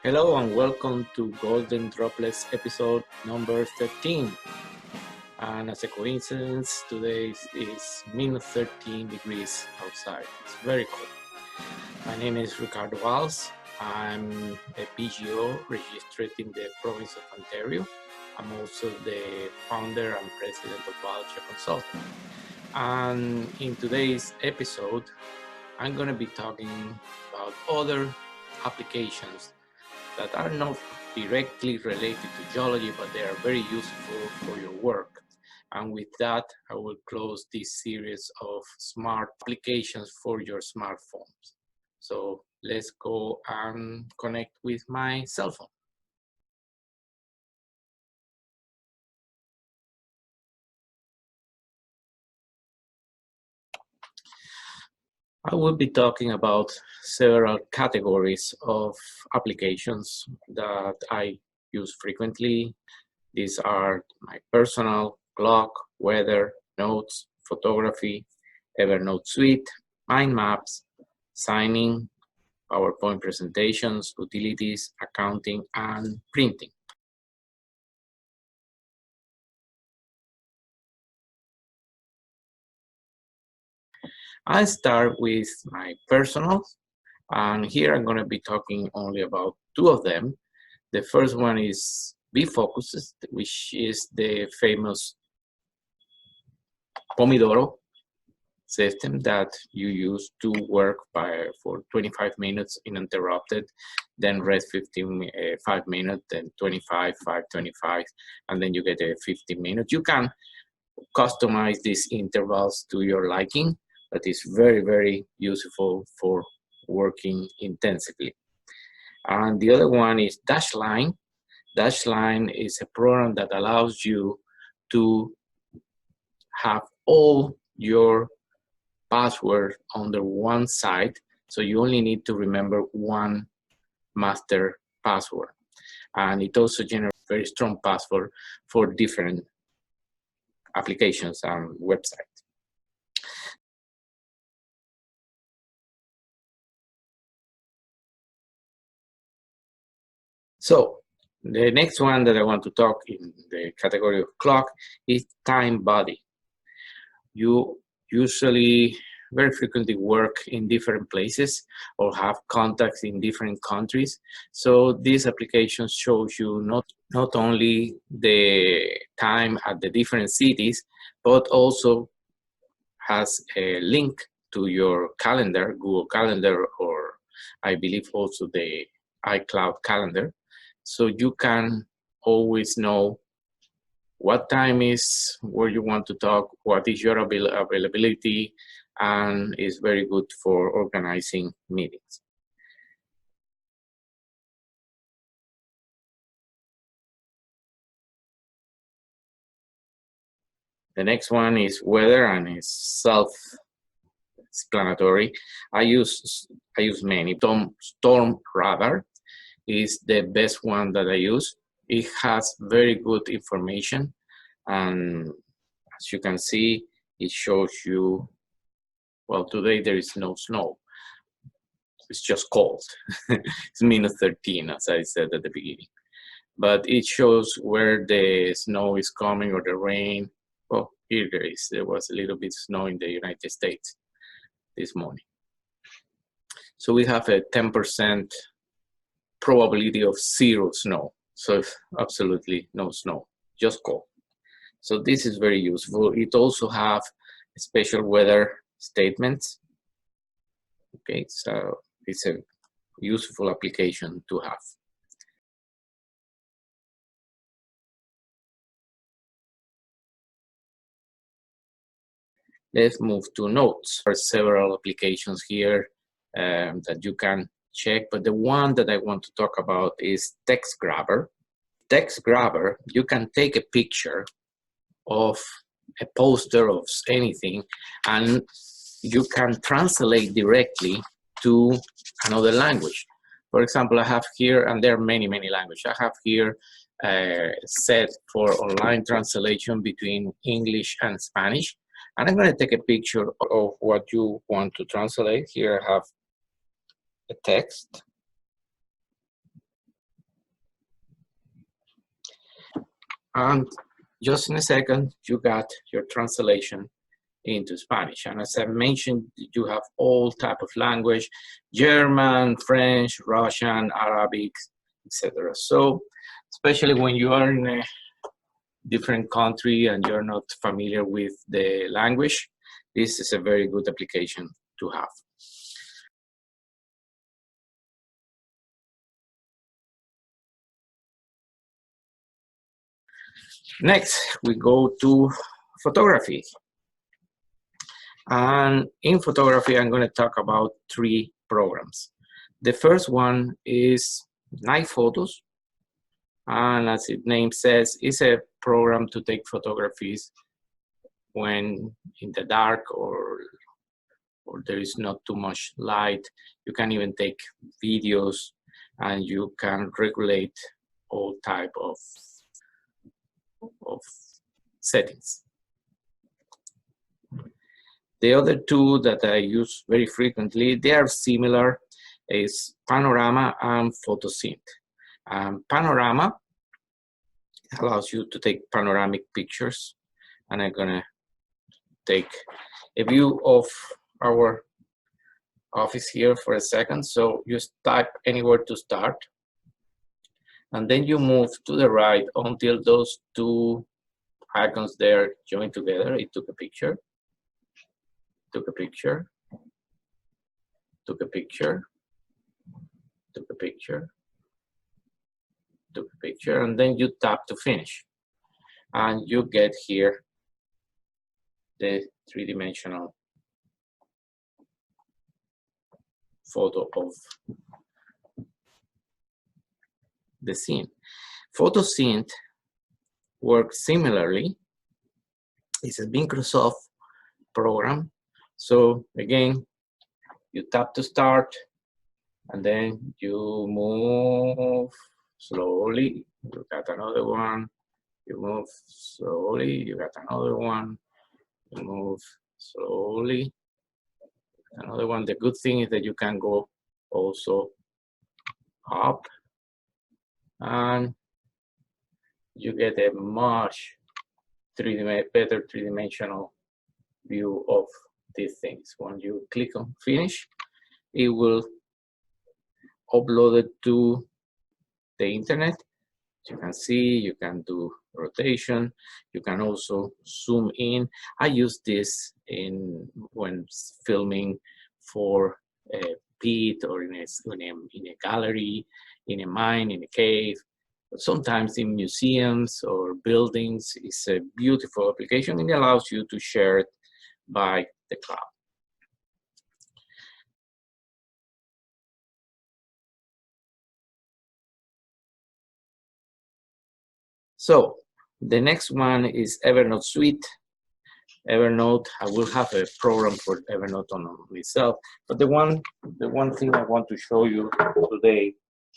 Hello and welcome to Golden Droplets episode number 13. And as a coincidence, today is minus 13 degrees outside. It's very cold. My name is Ricardo Valls. I'm a PGO registered in the province of Ontario. I'm also the founder and president of Valls Consulting. And in today's episode, I'm going to be talking about other applications that are not directly related to geology, but they are very useful for your work. And with that, I will close this series of smart applications for your smartphones. So let's go and connect with my cell phone. I will be talking about several categories of applications that I use frequently. These are my personal, clock, weather, notes, photography, Evernote Suite, MindMaps, signing, PowerPoint presentations, utilities, accounting, and printing. I start with my personal, and here I'm going to be talking only about two of them. The first one is BeFocus, which is the famous Pomodoro system that you use to work for 25 minutes uninterrupted, then rest 5 minutes, then 25, 5, 25, and then you get a 15 minutes. You can customize these intervals to your liking, but it's very, very useful for working intensively. And the other one is Dashline. Dashline is a program that allows you to have all your password under one site, so you only need to remember one master password. And it also generates very strong password for different applications and websites. So the next one that I want to talk in the category of clock is TimeBuddy. You usually very frequently work in different places or have contacts in different countries. So this application shows you not only the time at the different cities, but also has a link to your calendar, Google Calendar, or I believe also the iCloud calendar. So you can always know what time is where you want to talk, what is your availability, and is very good for organizing meetings. The next one is weather, and it's self-explanatory. I use many. Storm Radar is the best one that I use. It has very good information, and as you can see, it shows you, well, today there is no snow. It's just cold. It's minus 13, as I said at the beginning. But it shows where the snow is coming or the rain. Oh, here there is. There was a little bit of snow in the United States this morning. So we have a 10% probability of zero snow. So absolutely no snow, just cold. So this is very useful. It also have special weather statements. Okay, so it's a useful application to have. Let's move to notes. There are several applications here that you can check, but the one that I want to talk about is Text Grabber. Text Grabber, you can take a picture of a poster of anything, and you can translate directly to another language. For example, I have here, and there are many, many languages. I have here set for online translation between English and Spanish. And I'm going to take a picture of what you want to translate. Here I have a text. And just in a second, you got your translation into Spanish. And as I mentioned, you have all type of language, German, French, Russian, Arabic, etc. So especially when you are in a different country and you're not familiar with the language, this is a very good application to have. Next, we go to photography. And in photography, I'm going to talk about 3 programs. The first one is Night Photos. And as its name says, it's a program to take photographies when in the dark or there is not too much light. You can even take videos, and you can regulate all type of settings. The other 2 that I use very frequently, they are similar, is Panorama and PhotoSynth. Panorama allows you to take panoramic pictures, and I'm gonna take a view of our office here for a second. So you type anywhere to start, and then you move to the right until those 2 icons there join together. It took a picture, took a picture, took a picture, took a picture, took a picture, and then you tap to finish. And you get here the 3-dimensional photo of the scene. PhotoSynth works similarly. It's a Microsoft program. So again, you tap to start, and then you move slowly. You got another one. You move slowly. You got another one. You move slowly. Another one. The good thing is that you can go also up, and you get a much better 3-dimensional view of these things. When you click on finish, it will upload it to the internet. You can see, you can do rotation, you can also zoom in. I use this when filming for a pit or in a gallery, in a mine, in a cave. Sometimes in museums or buildings. It's a beautiful application, and it allows you to share it by the cloud. So the next one is Evernote Suite. Evernote, I will have a program for Evernote on myself, but the one thing I want to show you today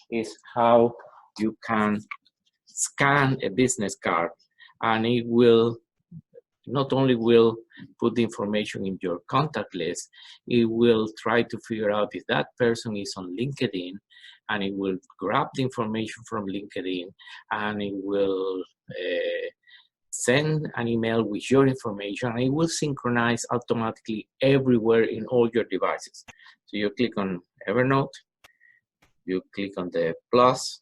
is how you can scan a business card, and it will not only will put the information in your contact list, it will try to figure out if that person is on LinkedIn, and it will grab the information from LinkedIn, and it will send an email with your information, and it will synchronize automatically everywhere in all your devices. So you click on Evernote, you click on the plus,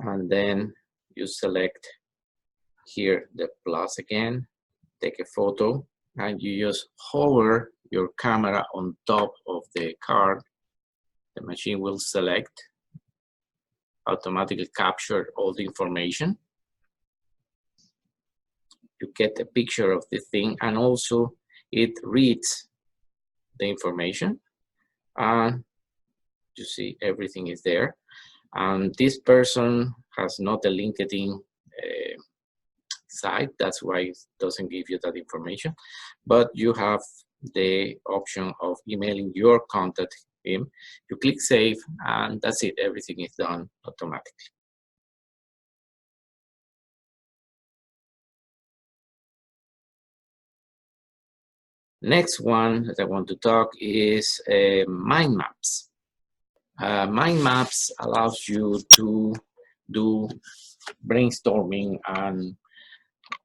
and then you select here the plus again, take a photo, and you just hover your camera on top of the card. The machine will select, automatically capture all the information. You get a picture of the thing, and also it reads the information, and you see everything is there. And this person has not a LinkedIn site, that's why it doesn't give you that information, but you have the option of emailing your contact him. You click save, and that's it. Everything is done automatically. Next one that I want to talk is MindMaps. MindMaps allows you to do brainstorming and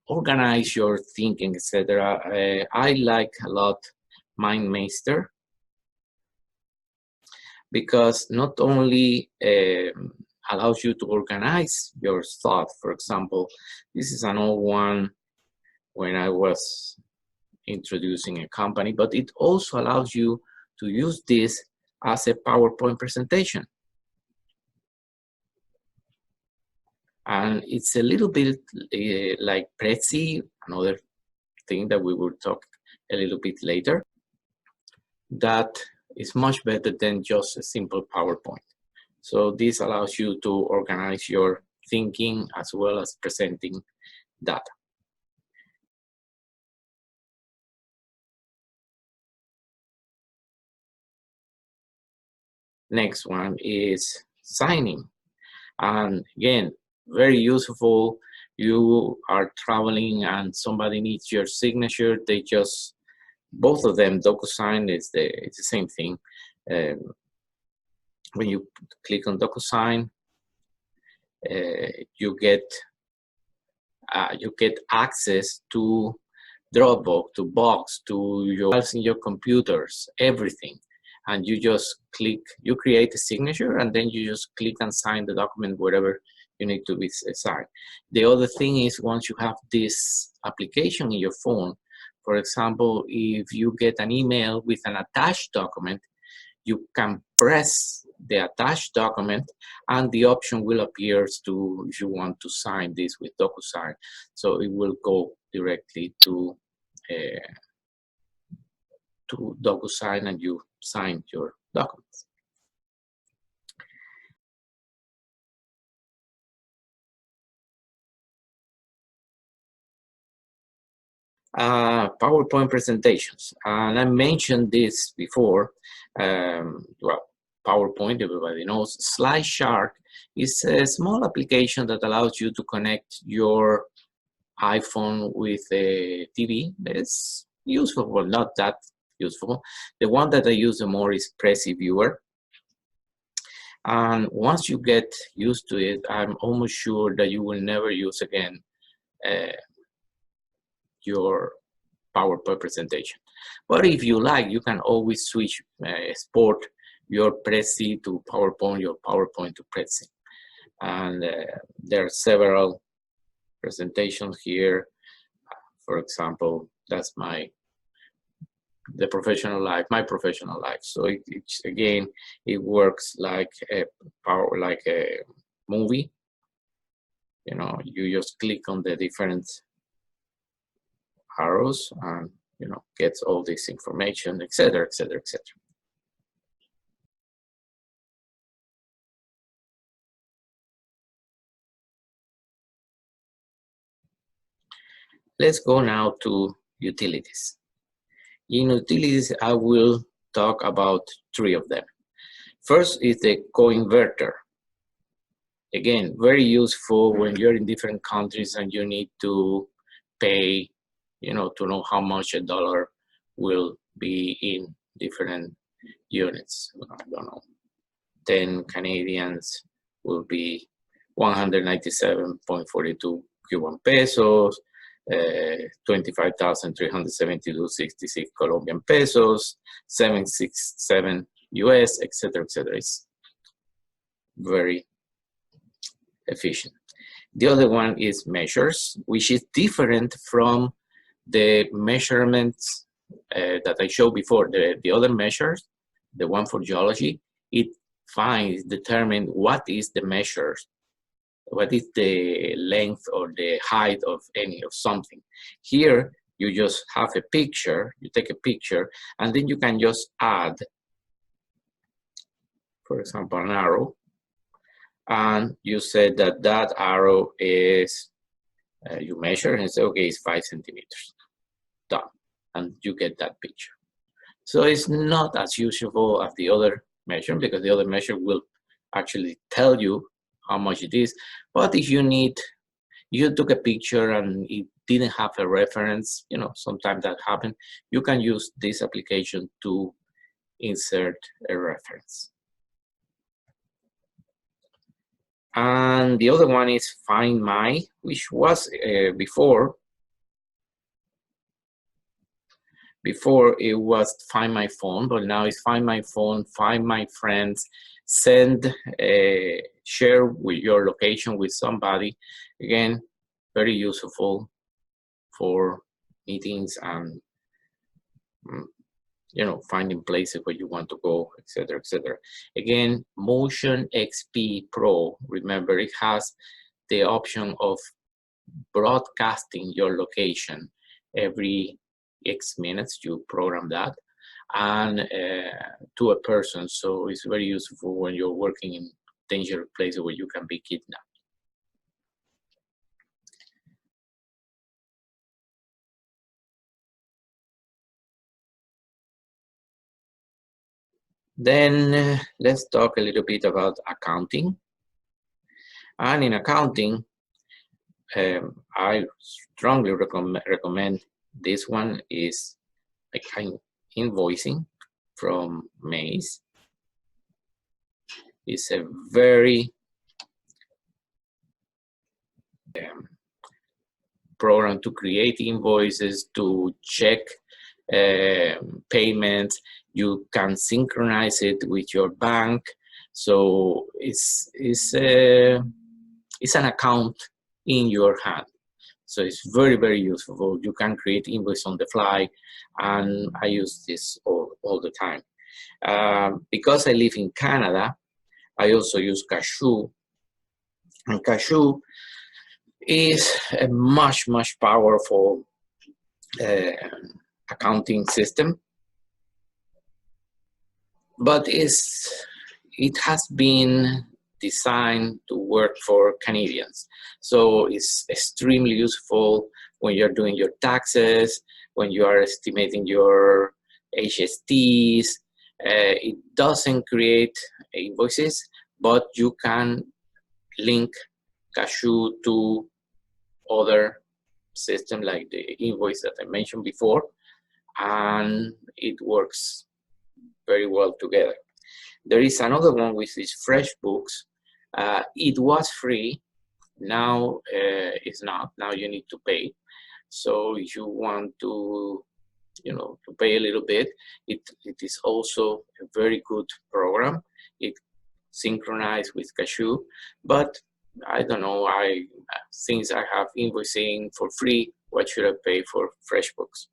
organize your thinking, etc. I like a lot MindMaster because not only allows you to organize your thought. For example, this is an old one when I was introducing a company, but it also allows you to use this as a PowerPoint presentation. And it's a little bit like Prezi, another thing that we will talk a little bit later, that is much better than just a simple PowerPoint. So this allows you to organize your thinking as well as presenting data. Next one is signing. And again, very useful. You are traveling and somebody needs your signature. They just, both of them, DocuSign it's the same thing. When you click on DocuSign, you get access to Dropbox, to Box, to your files in your computers, everything. And you just click, you create a signature, and then you just click and sign the document wherever you need to be signed. The other thing is, once you have this application in your phone, for example, if you get an email with an attached document, you can press the attached document and the option will appear to, if you want to sign this with DocuSign. So it will go directly to DocuSign and you sign your documents. PowerPoint presentations, and I mentioned this before. Well, PowerPoint, everybody knows. SlideShark is a small application that allows you to connect your iPhone with a TV. It's useful, well, not that useful. The one that I use the more is Prezi Viewer. And once you get used to it, I'm almost sure that you will never use again your PowerPoint presentation. But if you like, you can always switch, export your Prezi to PowerPoint, your PowerPoint to Prezi. And there are several presentations here. For example, that's my professional life. So it's again, it works like a movie. You know, you just click on the different arrows and gets all this information, etc., etc., etc. Let's go now to utilities. In utilities, I will talk about 3 of them. First is the co-inverter. Again, very useful when you're in different countries and you need to pay, to know how much a dollar will be in different units. I don't know, 10 Canadians will be 197.42 Cuban pesos, 25,372.66 Colombian pesos, 767 US, etc., etc. It's very efficient. The other one is measures, which is different from the measurements that I showed before. The other measures, the one for geology, it determines what is the measure, what is the length or the height of something. Here, you just have a picture, you take a picture, and then you can just add, for example, an arrow, and you said that arrow is, you measure and say, okay, it's 5 centimeters, done, and you get that picture. So it's not as useful as the other measure, because the other measure will actually tell you how much it is. But if you took a picture and it didn't have a reference, sometimes that happens, you can use this application to insert a reference. And the other one is Find My, which was before it was Find My Phone, but now it's Find My Phone, Find My Friends, send, share with your location with somebody. Again, very useful for meetings and finding places where you want to go, etc., etc. Again, Motion XP Pro, remember, it has the option of broadcasting your location every X minutes. You program that, and to a person. So it's very useful when you're working in dangerous places where you can be kidnapped. Then let's talk a little bit about accounting. And in accounting, I strongly recommend this one is a kind of invoicing from Maze. It's a very program to create invoices, to check payments. You can synchronize it with your bank. So it's an account in your hand. So it's very, very useful. You can create invoice on the fly, and I use this all the time. Because I live in Canada, I also use Kashoo, and Kashoo is a much, much powerful accounting system, but it has been designed to work for Canadians. So it's extremely useful when you're doing your taxes, when you are estimating your HSTs. It doesn't create invoices, but you can link Kashoo to other systems like the invoice that I mentioned before, and it works very well together. There is another one which is FreshBooks. It was free, now it's not. Now you need to pay. So if you want to, to pay a little bit, it is also a very good program. It synchronized with Kashoo, but I don't know. Since I have invoicing for free, what should I pay for FreshBooks?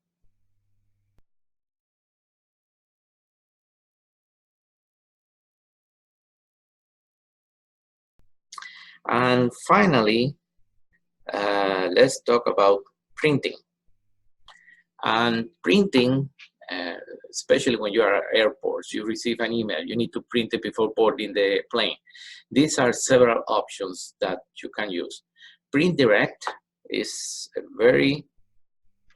And finally, let's talk about printing. And printing, especially when you are at airports, you receive an email, you need to print it before boarding the plane. These are several options that you can use. Print Direct is a very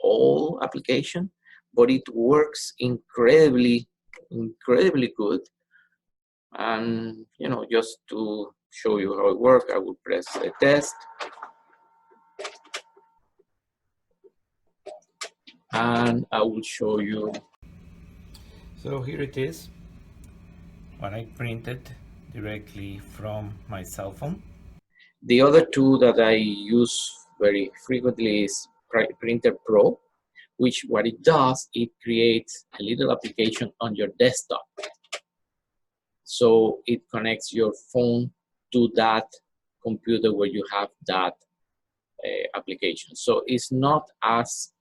old application, but it works incredibly good. And just to show you how it works, I will press a test, and I will show you. So here it is, what I printed directly from my cell phone. The other two that I use very frequently is Printer Pro, which what it does, it creates a little application on your desktop. So it connects your phone to that computer where you have that application. So it's not as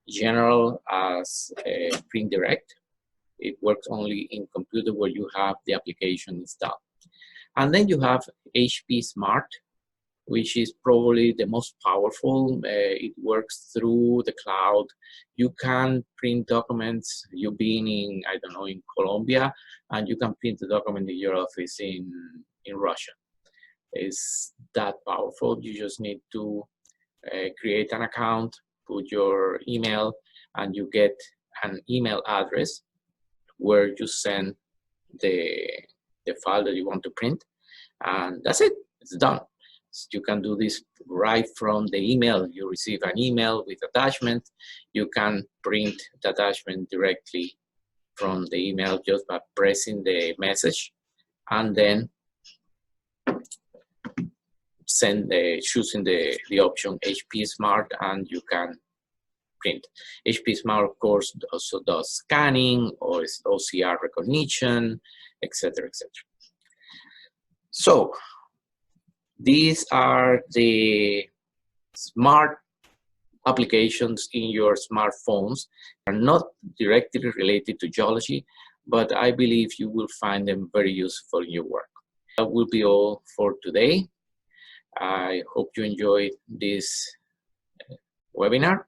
general as Print Direct. It works only in computer where you have the application installed. And then you have HP Smart, which is probably the most powerful. It works through the cloud. You can print documents. You've been in, I don't know, in Colombia, and you can print the document in your office in Russia. It's that powerful. You just need to create an account, put your email, and you get an email address where you send the file that you want to print, and that's it. It's done. You can do this right from the email. You receive an email with attachment. You can print the attachment directly from the email just by pressing the message, and then choosing the option HP Smart, and you can print. HP Smart, of course, also does scanning or OCR recognition, etc., etc. So these are the smart applications in your smartphones. Are not directly related to geology, but I believe you will find them very useful in your work. That will be all for today. I hope you enjoyed this webinar.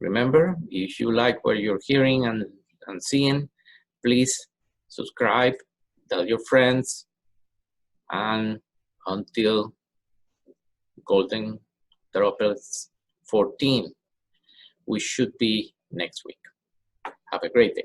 Remember, if you like what you're hearing and seeing, please subscribe, tell your friends, and until Golden Droplets 14, we should be next week. Have a great day.